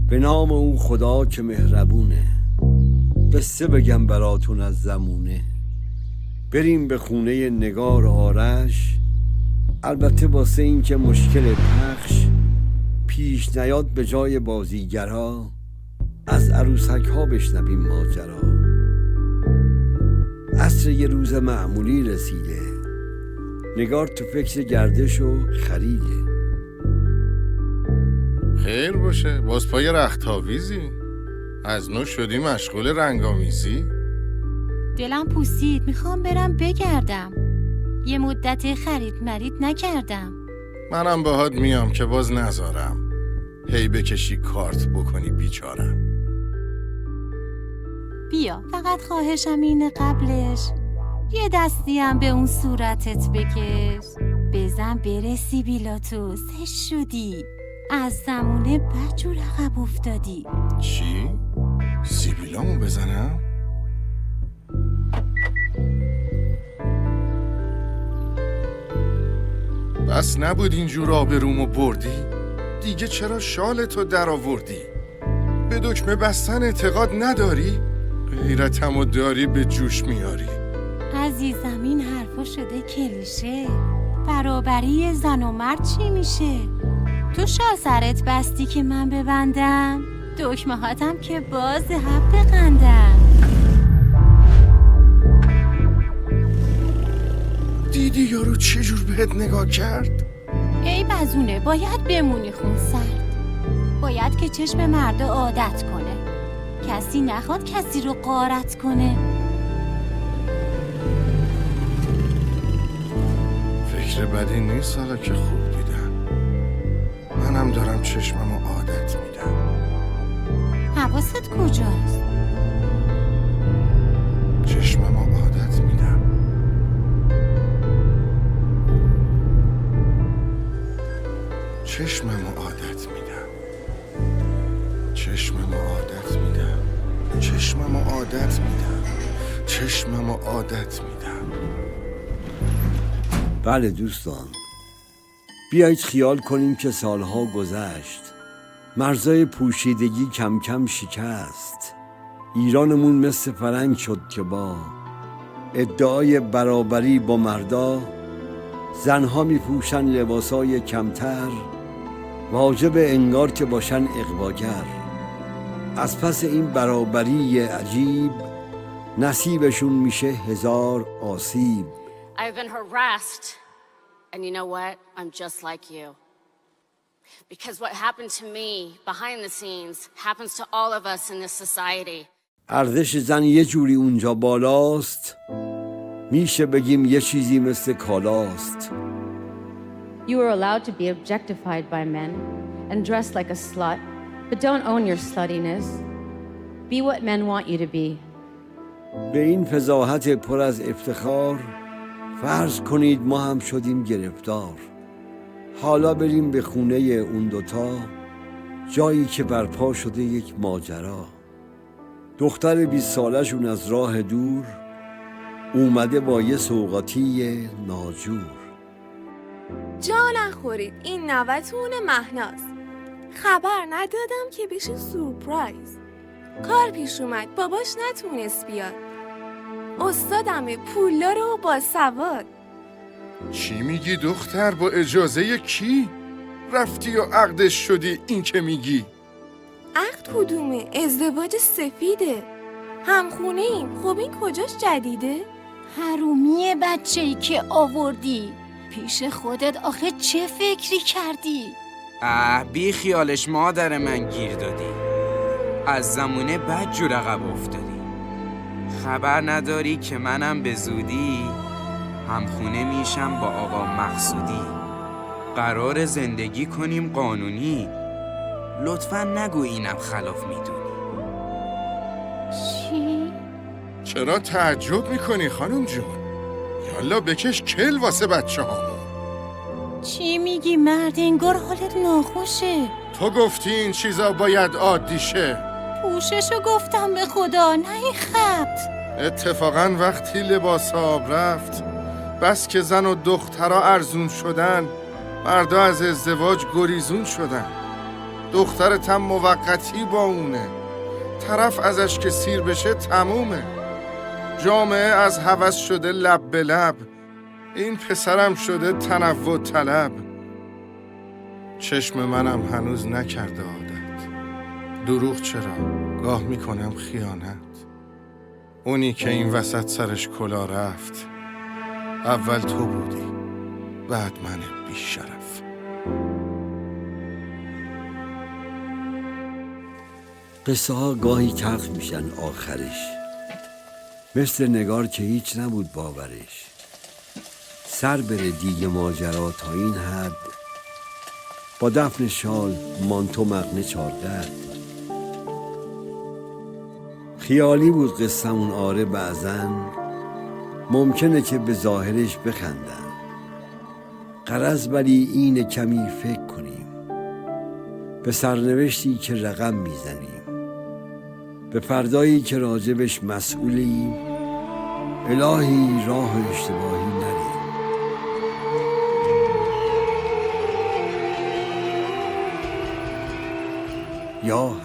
به نام اون خدا که مهربونه، قصه بگم براتون از زمونه. بریم به خونه نگار آرش، البته واسه این که مشکل پخش پیش نیاد به جای بازیگرها، از عروسک ها بشنویم ماجرا. عصر یه روز معمولی رسیده، نگار تو فکر گردش و خریده. خیر باشه، باز پای رختاویزی؟ از نو شدی مشغول رنگامیزی؟ دلم پوسید، میخوام برم بگردم. یه مدت خرید مرید نکردم. منم باهات میام که باز نذارم هی بکشی کارت بکنی بیچارم. بیا، فقط خواهشم اینه قبلش یه دستیم به اون صورتت بکش. بزن برسی بیلاتوس، شدی از زمونه بدجور عقب افتادی. چی؟ سیبیلامو بزنم؟ بس نبود اینجور آبرومو بردی؟ دیگه چرا شالتو در آوردی؟ به دکمه بستن اعتقاد نداری؟ غیرتمو داری به جوش میاری. عزیزم این حرفا شده کلیشه. برابری زن و مرد چی میشه؟ تو شال سرت بستی که من ببندم، دکمه هاتم که باز حب بقندم. دیدی یارو چجور بهت نگاه کرد؟ ای بزونه، باید بمونی خون سرد. باید که چشم مرد عادت کنه، کسی نخواد کسی رو غارت کنه. فکر بدی نیست حالا که خوب دیدم. منم دارم چشممو عادت میدم. حواست کجاست؟ چشممو عادت میدم. چشممو عادت میدم. چشممو عادت میدم. چشممو عادت میدم. چشممو عادت میدم. بله دوستان، بیایید خیال کنیم که سالها گذشت، مرزای پوشیدگی کم کم شکست. ایرانمون مثل فرنگ شد که با ادعای برابری با مردا، زنها می پوشن لباسای کمتر، واجب انگار که باشن اغواگر. از پس این برابری عجیب، نصیبشون میشه هزار آسیب. I've been harassed, and you know what? I'm just like you. Because what happened to me behind the scenes happens to all of us in this society. ارزش زن یه جوری اونجا بالاست، میشه بگیم یه چیزی مثل کالاست. You are allowed to be objectified by men and dress like a slut, but don't own your sluttiness. Be what men want you to be. به این فضاحت پر از افتخار، فرض کنید ما هم شدیم گرفتار. حالا بریم به خونه اون دوتا، جایی که برپا شده یک ماجرا. دختر 20 سالشون از راه دور، اومده با یه سوغاتی ناجور. جا نخورید، این نوتون مهناست. خبر ندادم که بشه سورپرایز. کار پیش اومد، باباش نتونست بیاد. استادم پولدار و با سواد. چی میگی دختر؟ با اجازه کی؟ رفتی و عقدش شدی این که میگی؟ عقد کدومه؟ ازدواج سفیده. همخونه ایم. خب این کجاش جدیده؟ حرومی بچه‌ای که آوردی پیش خودت، آخه چه فکری کردی؟ بی خیالش مادر من گیر دادی، از زمونه بد جور عقب افتادی. خبر نداری که منم به زودی همخونه میشم با آقا مقصودی. قرار زندگی کنیم قانونی، لطفاً نگو اینم خلاف میدونی. چی؟ چرا تعجب میکنی خانم جون؟ یالا بکش کل واسه بچه هامون. چی میگی مرد؟ انگار حالت ناخوشه. تو گفتی این چیزا باید عادی شه. پوششو گفتم به خدا، نه این خط. اتفاقا وقتی لباس آب رفت، بس که زن و دخترها ارزون شدن، مردا از ازدواج گریزون شدن. دخترتم موقتی با اونه. طرف ازش که سیر بشه تمومه. جامعه از هوس شده لب به لب، این پسرم شده تنوع طلب. چشم منم هنوز نکرده عادت، دروغ چرا؟ گاه میکنم خیانت. اونی که این وسط سرش کلا رفت، اول تو بودی، بعد من بی‌شرف. قصه ها گاهی تلخ میشن آخرش، مثل نگار که هیچ نبود باورش. سر بره دیگه ماجرا تا این حد، با دفن شال مانتو مغنه چارقد. خیالی بود قصه‌مون آره بعضن، ممکنه که به ظاهرش بخندن. غرض ولی اینه کمی فکر کنیم به سرنوشتی که رقم میزنیم، به فردایی که راجبش مسئولیم. الهی راه اشتباهی نریم. یا